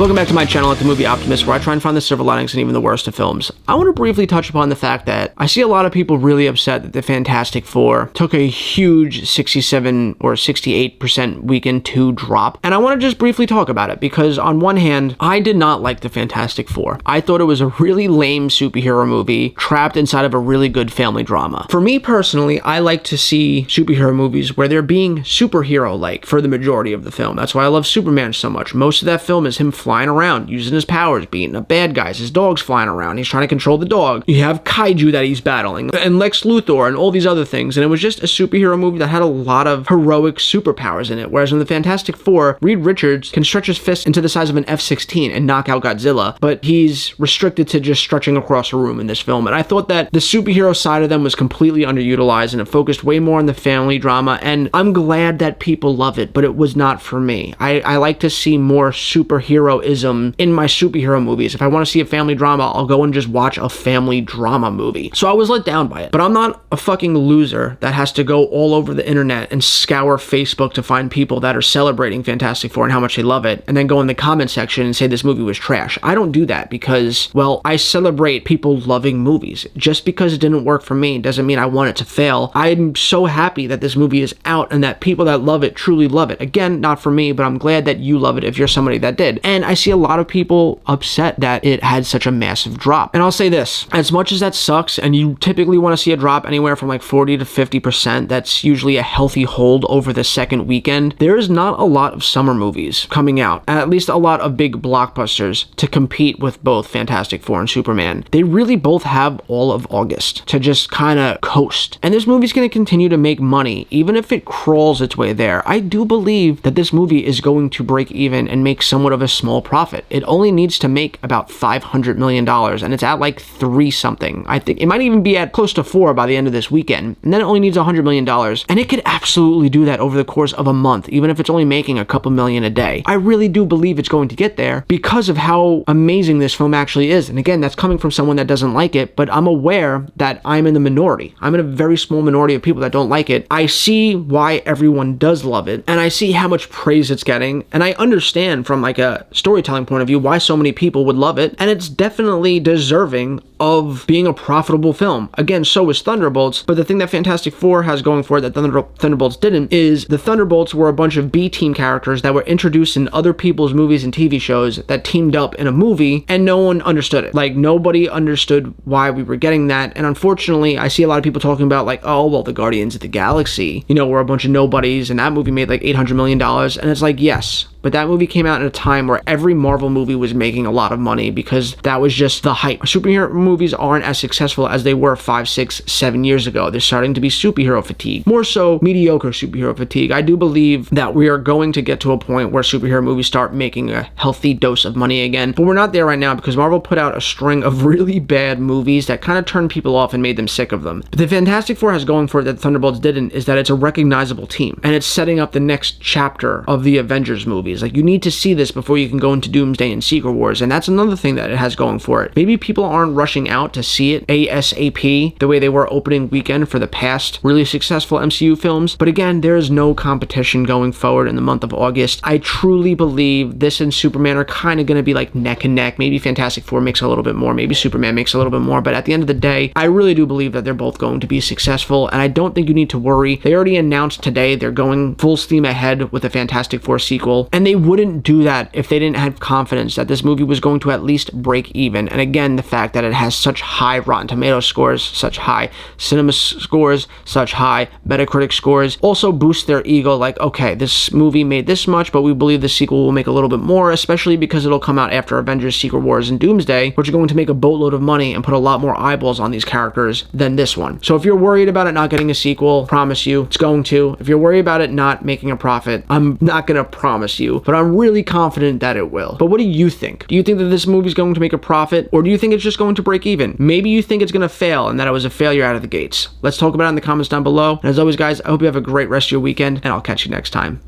Welcome back to my channel at The Movie Optimist, where I try and find the silver linings in even the worst of films. I want to briefly touch upon the fact that I see a lot of people really upset that the Fantastic Four took a huge 67 or 68% weekend 2 drop, and I want to just briefly talk about it because on one hand, I did not like the Fantastic Four. I thought it was a really lame superhero movie trapped inside of a really good family drama. For me personally, I like to see superhero movies where they're being superhero-like for the majority of the film. That's why I love Superman so much. Most of that film is him flying around, using his powers, beating up bad guys. His dog's flying around. He's trying to control the dog. You have kaiju that he's battling, and Lex Luthor, and all these other things. And it was just a superhero movie that had a lot of heroic superpowers in it. Whereas in the Fantastic Four, Reed Richards can stretch his fist into the size of an F-16 and knock out Godzilla, but he's restricted to just stretching across a room in this film. And I thought that the superhero side of them was completely underutilized, and it focused way more on the family drama. And I'm glad that people love it, but it was not for me. I like to see more superheroism in my superhero movies. If I want to see a family drama, I'll go and just watch a family drama movie. So I was let down by it. But I'm not a fucking loser that has to go all over the internet and scour Facebook to find people that are celebrating Fantastic Four and how much they love it, and then go in the comment section and say this movie was trash. I don't do that because, well, I celebrate people loving movies. Just because it didn't work for me doesn't mean I want it to fail. I'm so happy that this movie is out and that people that love it truly love it. Again, not for me, but I'm glad that you love it if you're somebody that did. And I see a lot of people upset that it had such a massive drop. And I'll say this, as much as that sucks, and you typically want to see a drop anywhere from like 40 to 50%, that's usually a healthy hold over the second weekend, there is not a lot of summer movies coming out, at least a lot of big blockbusters to compete with both Fantastic Four and Superman. They really both have all of August to just kind of coast. And this movie's going to continue to make money, even if it crawls its way there. I do believe that this movie is going to break even and make somewhat of a small profit. It only needs to make about $500 million, and it's at like 3 something. I think it might even be at close to 4 by the end of this weekend, and then it only needs $100 million, and it could absolutely do that over the course of a month, even if it's only making a couple million a day. I really do believe it's going to get there because of how amazing this film actually is. And again, that's coming from someone that doesn't like it, but I'm aware that I'm in the minority. I'm in a very small minority of people that don't like it. I see why everyone does love it, and I see how much praise it's getting, and I understand from like a storytelling point of view why so many people would love it, and it's definitely deserving of being a profitable film. Again, so is Thunderbolts, but the thing that Fantastic Four has going for it that Thunderbolts didn't is the Thunderbolts were a bunch of B-team characters that were introduced in other people's movies and TV shows that teamed up in a movie, and no one understood it. Like, nobody understood why we were getting that, and unfortunately, I see a lot of people talking about like, oh, well, the Guardians of the Galaxy, you know, were a bunch of nobodies, and that movie made like $800 million, and it's like, yes, but that movie came out at a time where every Marvel movie was making a lot of money because that was just the hype. Superhero movies aren't as successful as they were 5, 6, 7 years ago. They're starting to be superhero fatigue. More so, mediocre superhero fatigue. I do believe that we are going to get to a point where superhero movies start making a healthy dose of money again, but we're not there right now because Marvel put out a string of really bad movies that kind of turned people off and made them sick of them. But the Fantastic Four has going for it that Thunderbolts didn't is that it's a recognizable team, and it's setting up the next chapter of the Avengers movies. Like, you need to see this before you can go into Doomsday and Secret Wars, and that's another thing that it has going for it. Maybe people aren't rushing out to see it ASAP the way they were opening weekend for the past really successful MCU films, but again, there is no competition going forward in the month of August. I truly believe this and Superman are kind of going to be like neck and neck. Maybe Fantastic Four makes a little bit more, maybe Superman makes a little bit more, but at the end of the day, I really do believe that they're both going to be successful, and I don't think you need to worry. They already announced today they're going full steam ahead with a Fantastic Four sequel, and they wouldn't do that if they didn't have confidence that this movie was going to at least break even. And again, the fact that it has such high Rotten Tomatoes scores, such high cinema scores, such high Metacritic scores, also boosts their ego, like, okay, this movie made this much, but we believe the sequel will make a little bit more, especially because it'll come out after Avengers, Secret Wars, and Doomsday, which are going to make a boatload of money and put a lot more eyeballs on these characters than this one. So if you're worried about it not getting a sequel, promise you it's going to. If you're worried about it not making a profit, I'm not gonna promise you, but I'm really confident that it will. But what do you think? Do you think that this movie's going to make a profit, or do you think it's just going to break even? Maybe you think it's going to fail and that it was a failure out of the gates. Let's talk about it in the comments down below. And as always, guys, I hope you have a great rest of your weekend, and I'll catch you next time.